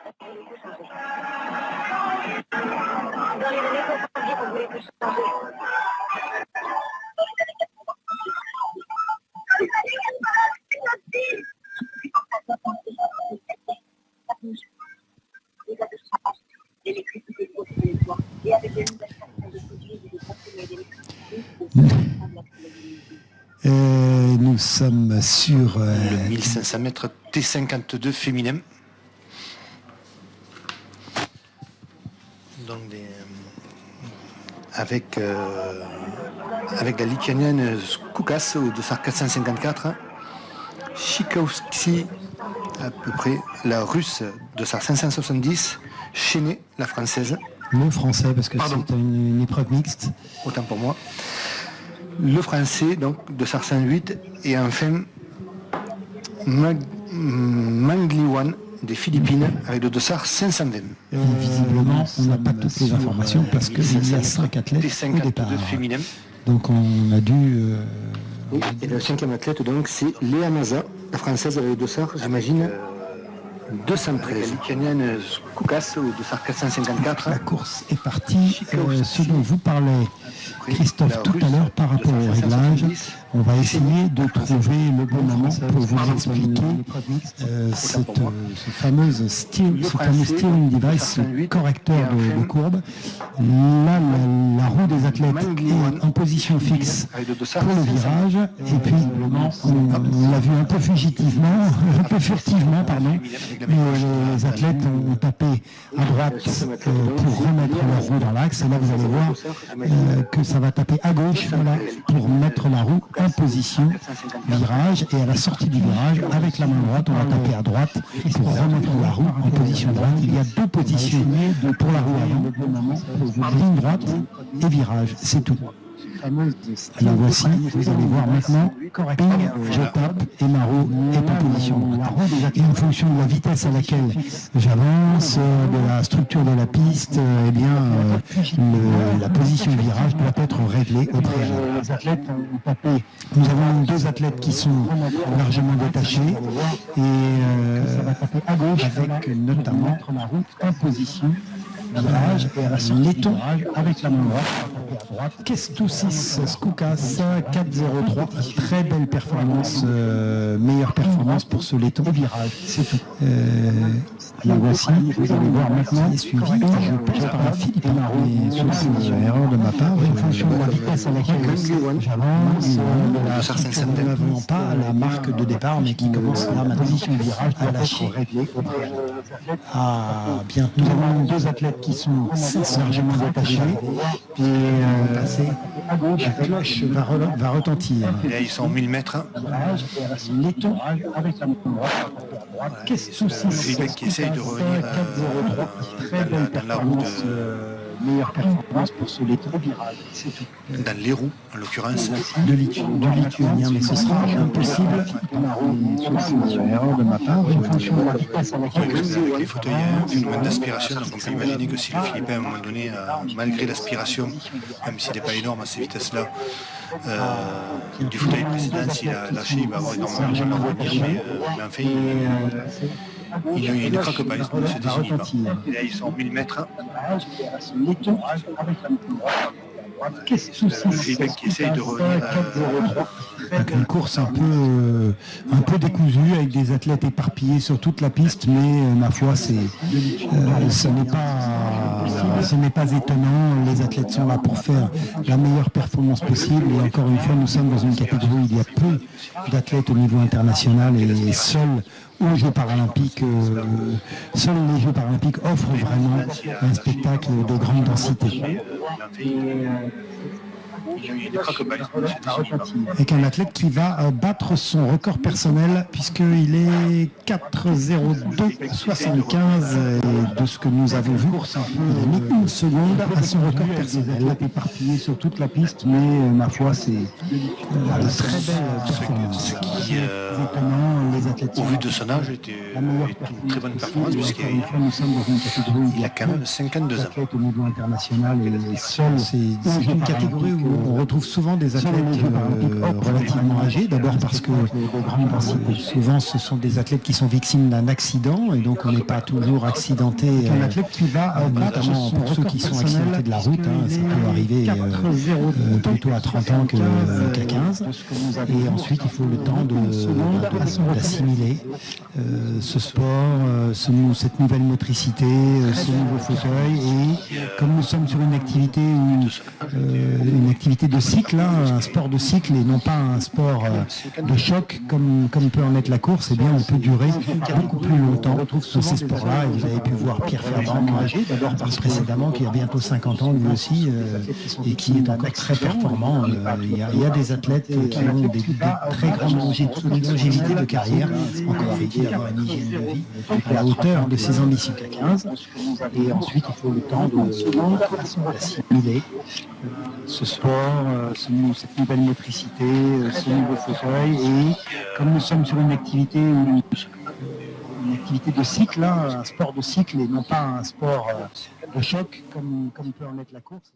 Dans les années 70, on voulait tout changer. Nous sommes sur le 1500 mètres T52 féminin. Donc avec la lituanienne Koukas au dossard 454, Chikowski à peu près, la russe dossard 570, Chenet la française. Le français parce que c'est une épreuve mixte. Autant pour moi. Le français, donc, de SAR 108, et enfin Mangliwan des Philippines avec le dossard 520. Visiblement, on n'a pas toutes les informations parce qu'il y a 5 athlètes au départ. Féminin. Donc on a dû... Oui, et le 5e athlète, donc, c'est Léa Maza, la française avec le dossard, j'imagine, 213. La lituanienne Koukas au dossard 454. La course est partie. Ce dont vous parlez, Christophe, tout à l'heure par rapport au réglage, on va essayer de trouver le bon moment pour vous expliquer ce fameux steering device, le correcteur de courbe. Là, la roue des athlètes est en position fixe pour le virage, et puis on l'a vu un peu furtivement, mais les athlètes ont tapé à droite pour remettre leur roue dans l'axe, et là vous allez voir que ça va taper à gauche pour mettre la roue en position virage, et à la sortie du virage, avec la main droite, on va taper à droite pour remettre la roue en position droite. Il y a deux positions pour la roue avant, ligne droite et virage, c'est tout. Alors voici, vous allez voir maintenant, ping, je tape et ma roue est en position droite. Et en fonction de la vitesse à laquelle j'avance, de la structure de la piste, eh bien, la position virage doit être réglée au préalable. Nous avons deux athlètes qui sont largement détachés et avec notamment en position virage et à la sortie laiton avec la main droite. Kestu 6 Skoukas 403, très belle performance, meilleure performance pour ce laiton virage, c'est tout. La voici, vous allez voir maintenant, est suivi, je pense, par la Philippe, mais c'est une erreur de ma part, en fonction de la vitesse à laquelle j'avance, nous n'avons pas la marque de départ, mais qui commence là, ma position virage à lâcher. Bien, nous avons deux athlètes qui sont largement détachés, et passer à gauche, la cloche va retentir. Et là, ils sont 1000 mètres. Laiton avec la main droite. Qu'est-ce que Philippe qui essaye de revenir dans la roue meilleure performance pour ce laiton virage, c'est tout. Dans les roues, en l'occurrence. De lituanien, mais ce sera impossible. C'est une erreur de ma part. En fonction de la vitesse à laquelle avec les fauteuils, il y a un phénomène d'aspiration, donc on peut imaginer que si le Philippin, à un moment donné, malgré l'aspiration, même s'il n'est pas énorme à ces vitesses-là, du fauteuil précédent, s'il a lâché, il va avoir énormément de revenir, mais enfin, il ne craque pas, il ne se désigne pas. Et là, ils sont 1000 mètres. Philippe qui essaye de revenir. Donc une course un peu décousue avec des athlètes éparpillés sur toute la piste, mais ma foi, ce n'est pas étonnant. Les athlètes sont là pour faire la meilleure performance possible, et encore une fois, nous sommes dans une catégorie où il y a peu d'athlètes au niveau international, et seuls les Jeux Paralympiques offrent vraiment un spectacle de grande densité. Avec un athlète qui va battre son record personnel, puisqu'il est 4,02,75, et de ce que nous avons vu, il a mis une seconde à son record personnel. Il est éparpillé sur toute la piste, mais ma foi, c'est une très belle performance. Ce qui qui, au vu de son âge, était une très bonne performance, puisqu'il a quand même 52 ans. Au niveau international et seul, c'est une catégorie où on retrouve souvent des athlètes relativement âgés. D'abord parce que souvent ce sont des athlètes qui sont victimes d'un accident et donc on n'est pas toujours accidenté, notamment pour ceux qui sont accidentés de la route. Ça peut arriver plutôt à 30 ans qu'à 15. Et ensuite, il faut le temps d'assimiler ce sport, cette nouvelle motricité, ce nouveau fauteuil. Et comme nous sommes sur une activité de cycle, un sport de cycle et non pas un sport de choc comme peut en être la course, eh bien on peut durer beaucoup plus longtemps sur ces sports-là. Et vous avez pu voir Pierre Ferrand précédemment, qui a bientôt 50 ans lui aussi, et qui est encore très performant. Il y a des athlètes qui ont des très grandes longévité de carrière, encore faut-il avoir une hygiène de vie à la hauteur de ses ambitions. 15. Et ensuite, il faut le temps d'assimiler ce sport, cette nouvelle motricité, ce nouveau fauteuil. Et comme nous sommes sur une activité de cycle, un sport de cycle et non pas un sport de choc comme peut en être la course.